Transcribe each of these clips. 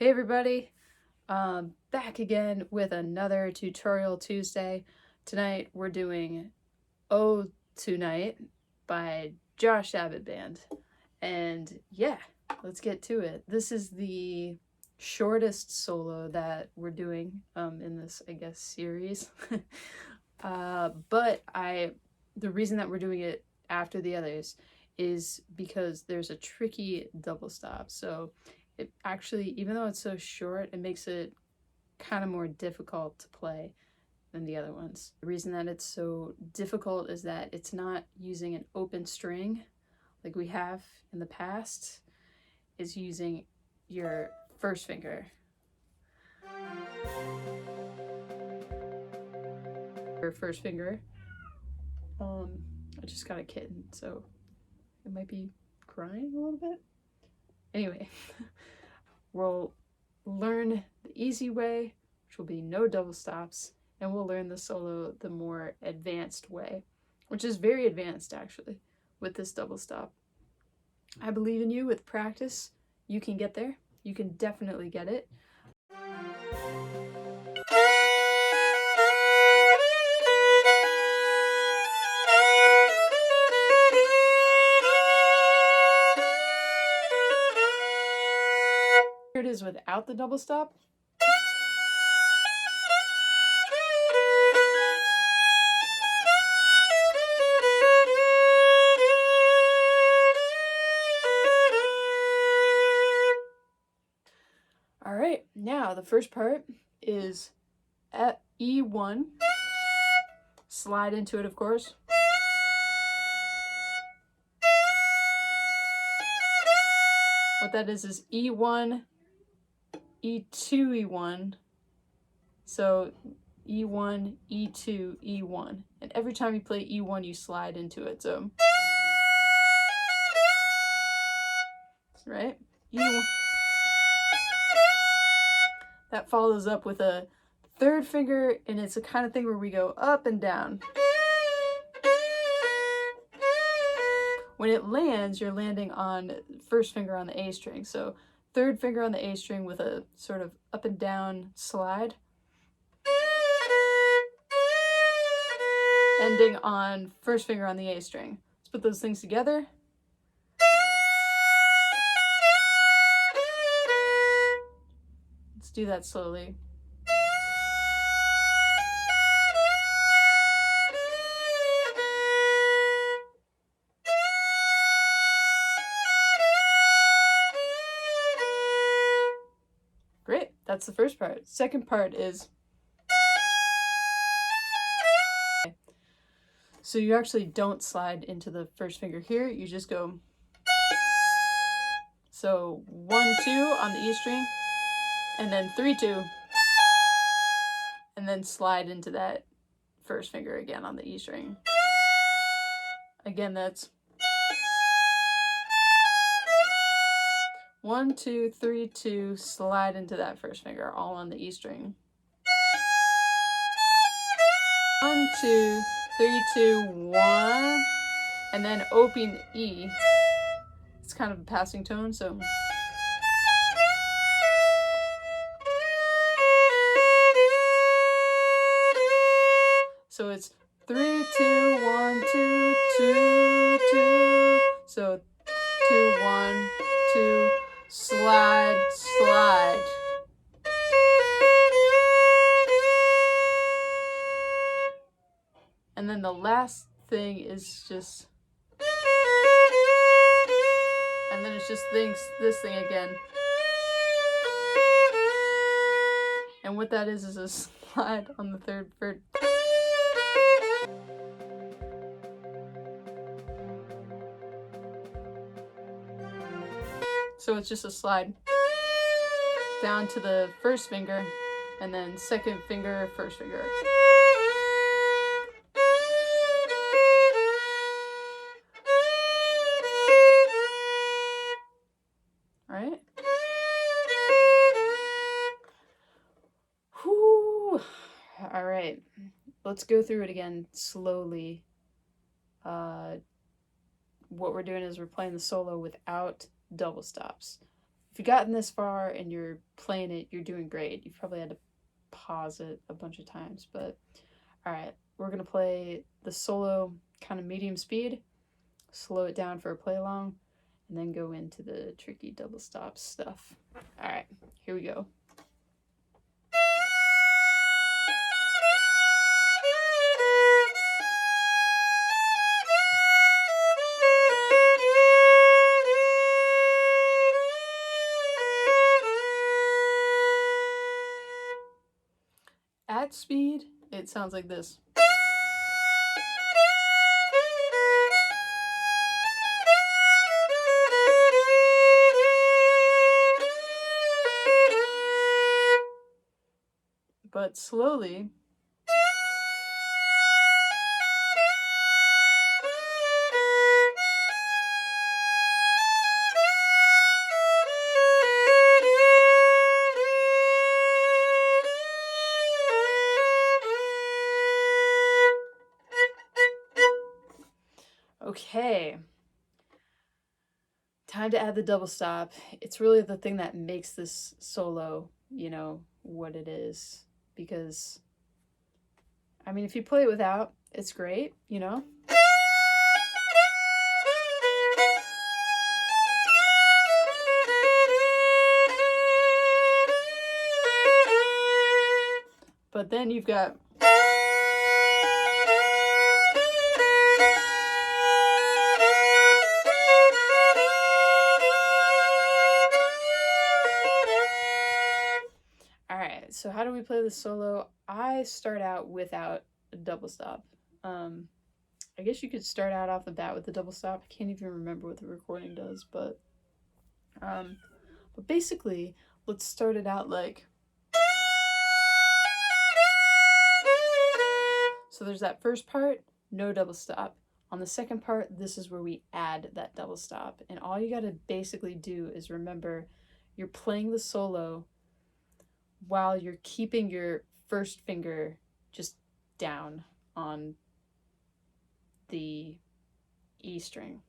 Hey everybody, back again with another Tutorial Tuesday. Tonight we're doing Oh Tonight by Josh Abbott Band. And yeah, let's get to it. This is the shortest solo that we're doing in this, I guess, series. But the reason that we're doing it after the others is because there's a tricky double stop. So it actually, even though it's so short, it makes it kind of more difficult to play than the other ones. The reason that it's so difficult is that it's not using an open string like we have in the past. It's using your first finger. Your first finger. I just got a kitten, so it might be crying a little bit. Anyway, we'll learn the easy way, which will be no double stops, and we'll learn the solo the more advanced way, which is very advanced actually, with this double stop. I believe in you. With practice, you can get there. You can definitely get it. Here it is without the double stop. All right, now the first part is at E1. Slide into it, of course. What that is E1, E2, E1. So E1, E2, E1. And every time you play E1, you slide into it. So, right? E1. That follows up with a third finger, and it's a kind of thing where we go up and down. When it lands, you're landing on first finger on the A string. So third finger on the A string with a sort of up and down slide. Ending on first finger on the A string. Let's put those things together. Let's do that slowly. Great, that's the first part. Second part is, so you actually don't slide into the first finger here, you just go, so 1, 2 on the E string, and then 3, 2, and then slide into that first finger again on the E string. Again, that's 1, 2, 3, 2, slide into that first finger, all on the E string. 1, 2, 3, 2, 1, and then open E. It's kind of a passing tone, so. So it's 3, 2, 1, 2, 2, 2. So 2, 1, 2, slide, slide. And then the last thing is just, and then it's just this thing again. And what that is a slide on the third. So it's just a slide down to the first finger, and then second finger, first finger. All right. Whew. All right. Let's go through it again slowly. What we're doing is we're playing the solo without double stops. if you've gotten this far and you're playing it, you're doing great. You've probably had to pause it a bunch of times, but all right, we're gonna play the solo kind of medium speed, slow it down for a play along, and then go into the tricky double stop stuff. All right, here we go. At speed, it sounds like this. But slowly, okay, time to add the double stop. It's really the thing that makes this solo, you know, what it is. Because, I mean, if you play it without, it's great, you know? But then you've got... So how do we play the solo? I start out without a double stop. I guess you could start out off the bat with the double stop. I can't even remember what the recording does, but basically, let's start it out like... So there's that first part, no double stop. On the second part, this is where we add that double stop. And all you gotta basically do is remember you're playing the solo while you're keeping your first finger just down on the E string.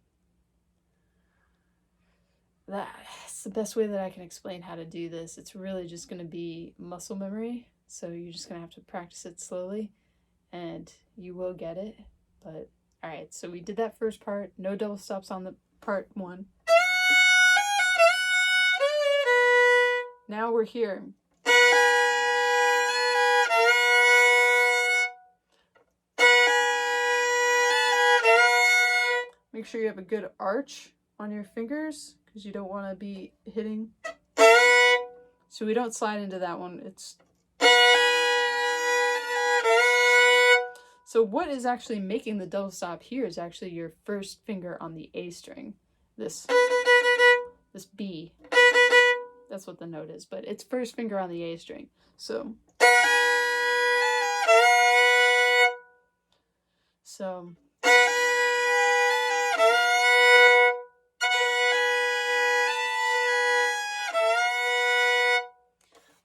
That's the best way that I can explain how to do this. It's really just going to be muscle memory, so you're just going to have to practice it slowly, and you will get it. But all right, so we did that first part, no double stops on the part one. Now we're here. Make sure you have a good arch on your fingers because you don't want to be hitting. So we don't slide into that one. It's... So what is actually making the double stop here is actually your first finger on the A string. This B. That's what the note is, but it's first finger on the A string. So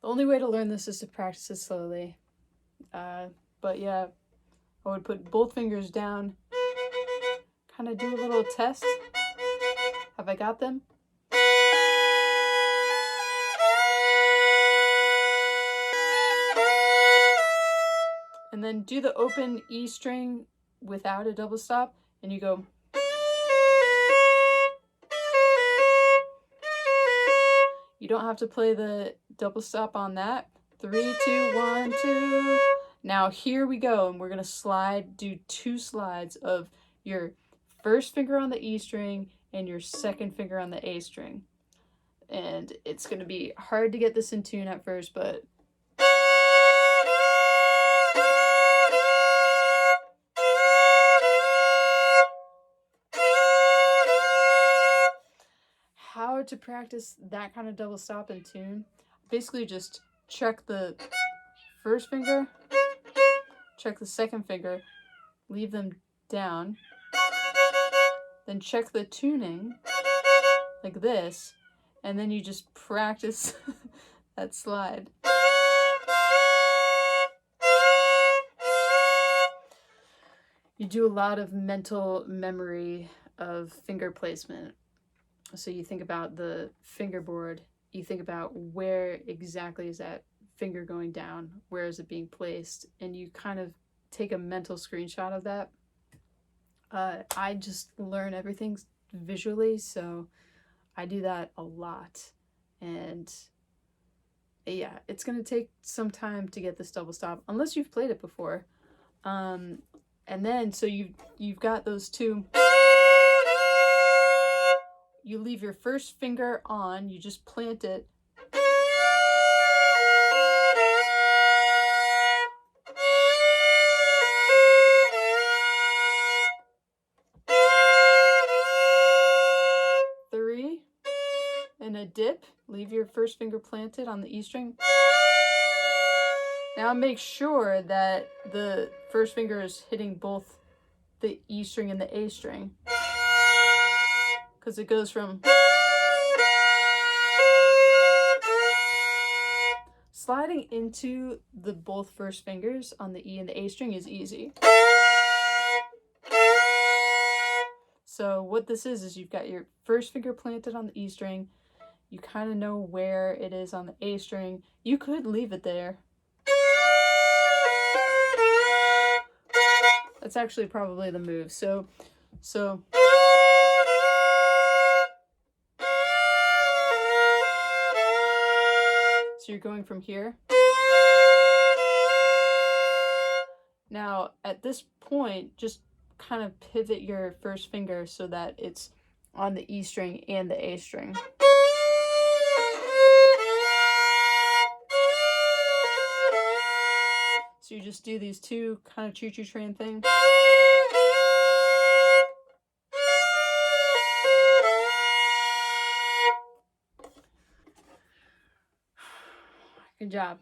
the only way to learn this is to practice it slowly. But yeah, I would put both fingers down, kind of do a little test. Have I got them? And then do the open E string without a double stop, and you go... You don't have to play the double stop on that. 3, 2, 1, 2. Now here we go, and we're gonna slide, do 2 slides of your first finger on the E string and your second finger on the A string. And it's gonna be hard to get this in tune at first, but how to practice that kind of double stop in tune? Basically just check the first finger, check the second finger, leave them down, then check the tuning like this, and then you just practice that slide. You do a lot of mental memory of finger placement. So you think about the fingerboard, you think about where exactly is that finger going down, where is it being placed, and you kind of take a mental screenshot of that. I just learn everything visually, so I do that a lot. And yeah, it's gonna take some time to get this double stop unless you've played it before. And then so you've got those two. You leave your first finger on, you just plant it. Three, and a dip. Leave your first finger planted on the E string. Now make sure that the first finger is hitting both the E string and the A string, because it goes from sliding into the both first fingers on the E and the A string is easy. So what this is you've got your first finger planted on the E string. You kind of know where it is on the A string. You could leave it there. That's actually probably the move. So you're going from here. Now, at this point, just kind of pivot your first finger so that it's on the E string and the A string. So you just do these two kind of choo-choo train things. Good job.